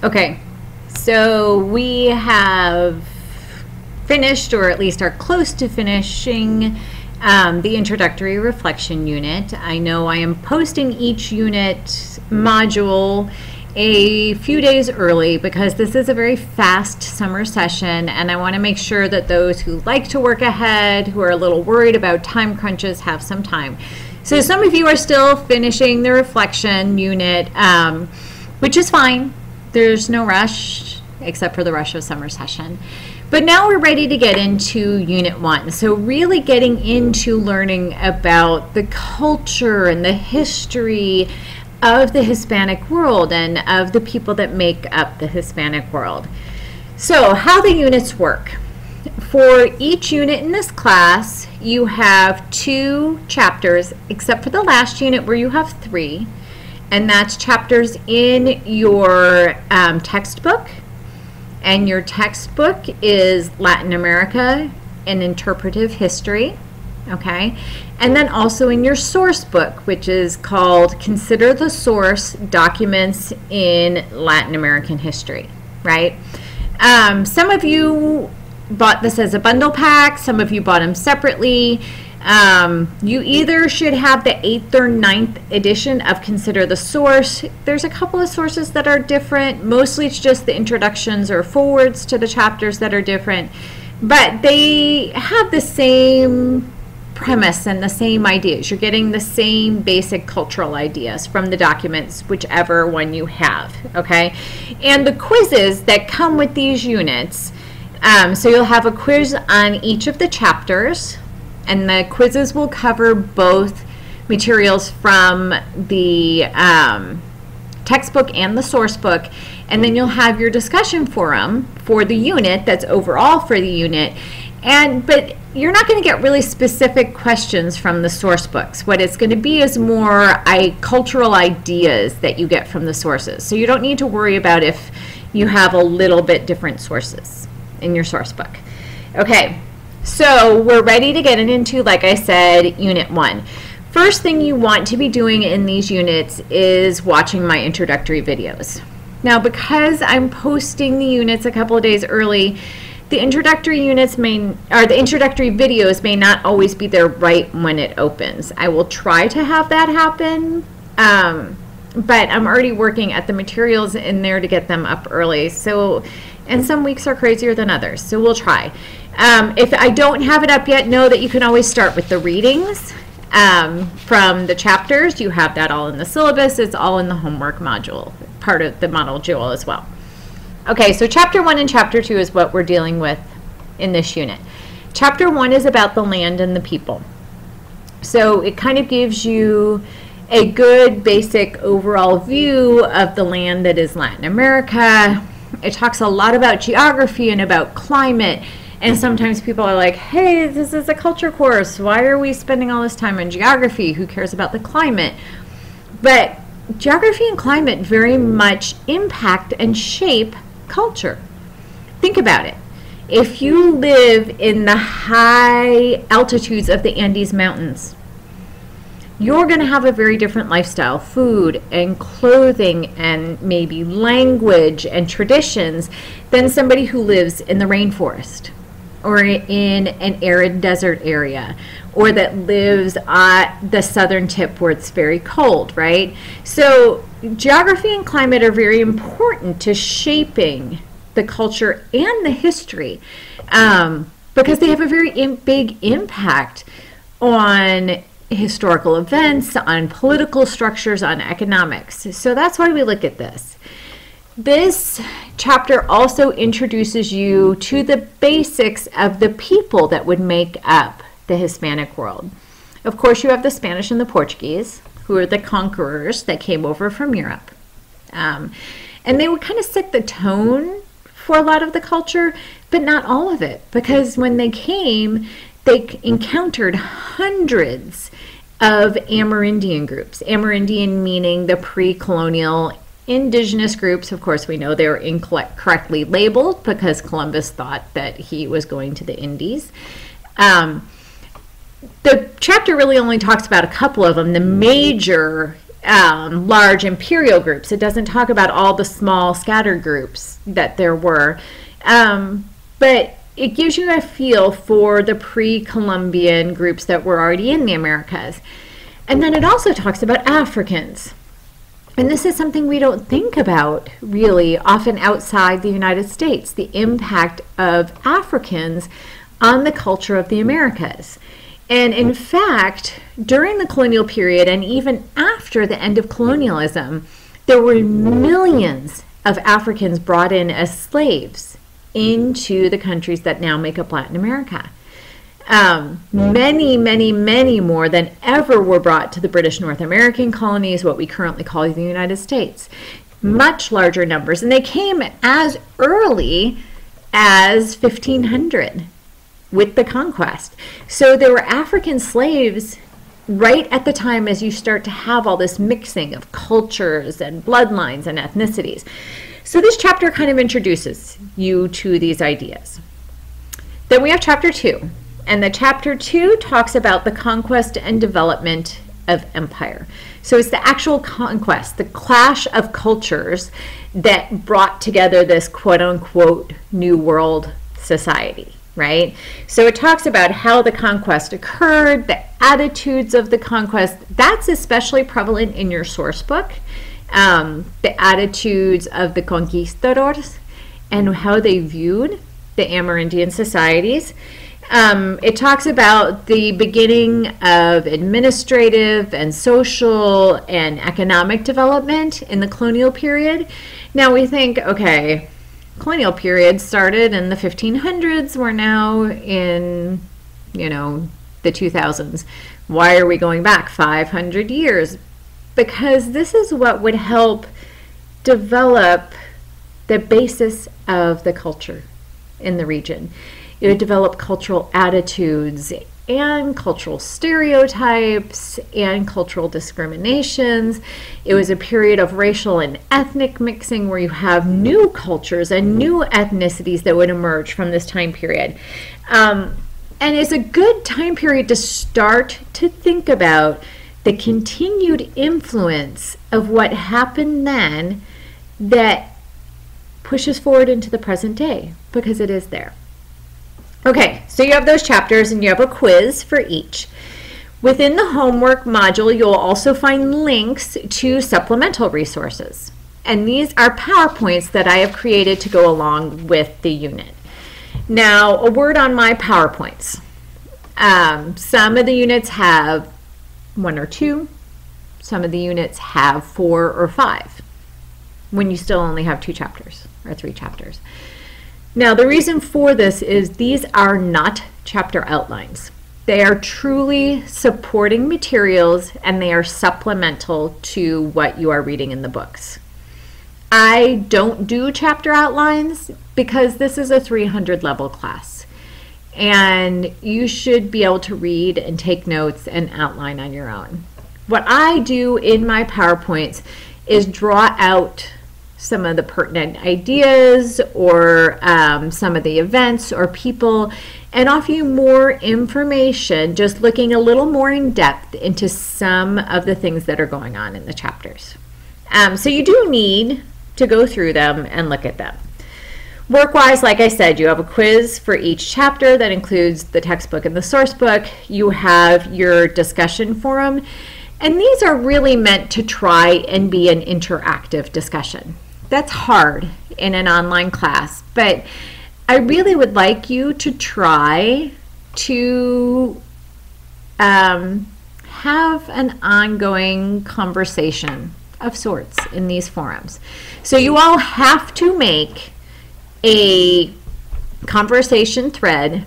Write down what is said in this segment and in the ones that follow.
Okay, so we have finished, or at least are close to finishing, the introductory reflection unit. I know I am posting each unit module a few days early because this is a very fast summer session, and I want to make sure that those who like to work ahead, who are a little worried about time crunches, have some time. So some of you are still finishing the reflection unit, which is fine. There's no rush, except for the rush of summer session. But now we're ready to get into Unit 1. So really getting into learning about the culture and the history of the Hispanic world and of the people that make up the Hispanic world. So how the units work. For each unit in this class, you have 2 chapters, except for the last unit where you have 3. And that's chapters in your textbook. And your textbook is Latin America and Interpretive History, okay? And then also in your source book, which is called Consider the Source Documents in Latin American History, right? Some of you bought this as a bundle pack. Some of you bought them separately. You either should have the 8th or 9th edition of Consider the Source. There's a couple of sources that are different. Mostly it's just the introductions or forwards to the chapters that are different. But they have the same premise and the same ideas. You're getting the same basic cultural ideas from the documents, whichever one you have, okay? And the quizzes that come with these units, so you'll have a quiz on each of the chapters. And the quizzes will cover both materials from the textbook and the source book. And then you'll have your discussion forum for the unit that's overall for the unit. But you're not going to get really specific questions from the source books. What it's going to be is more cultural ideas that you get from the sources. So you don't need to worry about if you have a little bit different sources in your source book. Okay. So we're ready to get into, like I said, Unit 1. First thing you want to be doing in these units is watching my introductory videos. Now, because I'm posting the units a couple of days early, the introductory videos may not always be there right when it opens. I will try to have that happen, but I'm already working at the materials in there to get them up early. So, and some weeks are crazier than others, so we'll try. If I don't have it up yet, know that you can always start with the readings from the chapters. You have that all in the syllabus. It's all in the homework module, part of the module as well. Okay, so Chapter 1 and Chapter 2 is what we're dealing with in this unit. Chapter 1 is about the land and the people. So it kind of gives you a good basic overall view of the land that is Latin America. It talks a lot about geography and about climate. And sometimes people are like, hey, this is a culture course. Why are we spending all this time on geography? Who cares about the climate? But geography and climate very much impact and shape culture. Think about it. If you live in the high altitudes of the Andes Mountains, you're going to have a very different lifestyle, food and clothing and maybe language and traditions than somebody who lives in the rainforest or in an arid desert area, or that lives at the southern tip where it's very cold, right? So geography and climate are very important to shaping the culture and the history because they have a very big impact on historical events, on political structures, on economics. So that's why we look at this. This chapter also introduces you to the basics of the people that would make up the Hispanic world. Of course, you have the Spanish and the Portuguese, who are the conquerors that came over from Europe. And they would kind of set the tone for a lot of the culture, but not all of it, because when they came, they encountered hundreds of Amerindian groups. Amerindian meaning the pre-colonial indigenous groups. Of course, we know they were incorrectly labeled because Columbus thought that he was going to the Indies. The chapter really only talks about a couple of them. The major large imperial groups. It doesn't talk about all the small scattered groups that there were. But it gives you a feel for the pre-Columbian groups that were already in the Americas. And then it also talks about Africans. And this is something we don't think about really often outside the United States, the impact of Africans on the culture of the Americas. And in fact, during the colonial period and even after the end of colonialism, there were millions of Africans brought in as slaves into the countries that now make up Latin America. Many, many, many more than ever were brought to the British North American colonies, what we currently call the United States. Much larger numbers, and they came as early as 1500 with the conquest. So there were African slaves right at the time as you start to have all this mixing of cultures and bloodlines and ethnicities. So this chapter kind of introduces you to these ideas. Then we have chapter 2. And the chapter 2 talks about the conquest and development of empire. So it's the actual conquest, the clash of cultures that brought together this quote-unquote New World society, right? So it talks about how the conquest occurred, the attitudes of the conquest. That's especially prevalent in your source book, the attitudes of the conquistadors and how they viewed the Amerindian societies. It talks about the beginning of administrative and social and economic development in the colonial period. Now we think, okay, colonial period started in the 1500s. We're now in, the 2000s. Why are we going back 500 years? Because this is what would help develop the basis of the culture in the region. It would develop cultural attitudes and cultural stereotypes and cultural discriminations. It was a period of racial and ethnic mixing where you have new cultures and new ethnicities that would emerge from this time period. And it's a good time period to start to think about the continued influence of what happened then that pushes forward into the present day, because it is there. Okay, so you have those chapters and you have a quiz for each. Within the homework module, you'll also find links to supplemental resources. And these are PowerPoints that I have created to go along with the unit. Now, a word on my PowerPoints. Some of the units have 1 or 2. Some of the units have 4 or 5, when you still only have 2 chapters or 3 chapters. Now, the reason for this is these are not chapter outlines. They are truly supporting materials, and they are supplemental to what you are reading in the books. I don't do chapter outlines because this is a 300 level class, and you should be able to read and take notes and outline on your own. What I do in my PowerPoints is draw out some of the pertinent ideas or some of the events or people, and offer you more information, just looking a little more in depth into some of the things that are going on in the chapters. So you do need to go through them and look at them. Work-wise, like I said, you have a quiz for each chapter that includes the textbook and the source book. You have your discussion forum, and these are really meant to try and be an interactive discussion. That's hard in an online class, but I really would like you to try to have an ongoing conversation of sorts in these forums. So you all have to make a conversation thread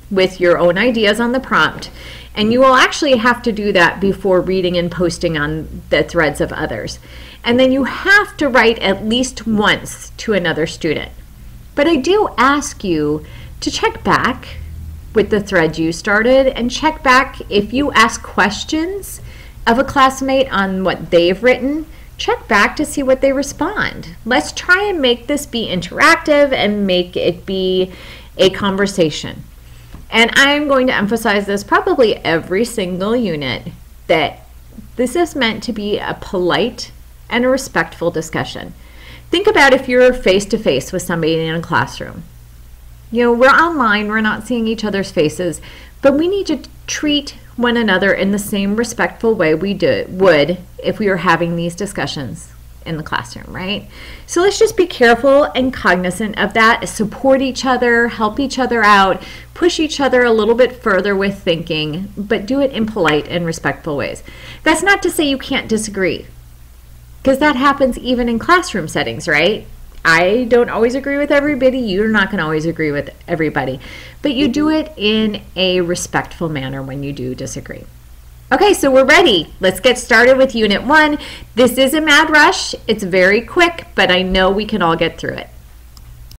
with your own ideas on the prompt, and you will actually have to do that before reading and posting on the threads of others. And then you have to write at least once to another student. But I do ask you to check back with the thread you started, and check back if you ask questions of a classmate on what they've written. Check back to see what they respond. Let's try and make this be interactive and make it be a conversation. And I'm going to emphasize this probably every single unit, that This is meant to be a polite and a respectful discussion. Think about if you're face to face with somebody in a classroom. You know, we're online, we're not seeing each other's faces, but we need to treat one another in the same respectful way we would if we were having these discussions in the classroom, right? So let's just be careful and cognizant of that, support each other, help each other out, push each other a little bit further with thinking, but do it in polite and respectful ways. That's not to say you can't disagree, because that happens even in classroom settings, right? I don't always agree with everybody. You're not going to always agree with everybody. But you do it in a respectful manner when you do disagree. Okay, so we're ready. Let's get started with Unit 1. This is a mad rush. It's very quick, but I know we can all get through it.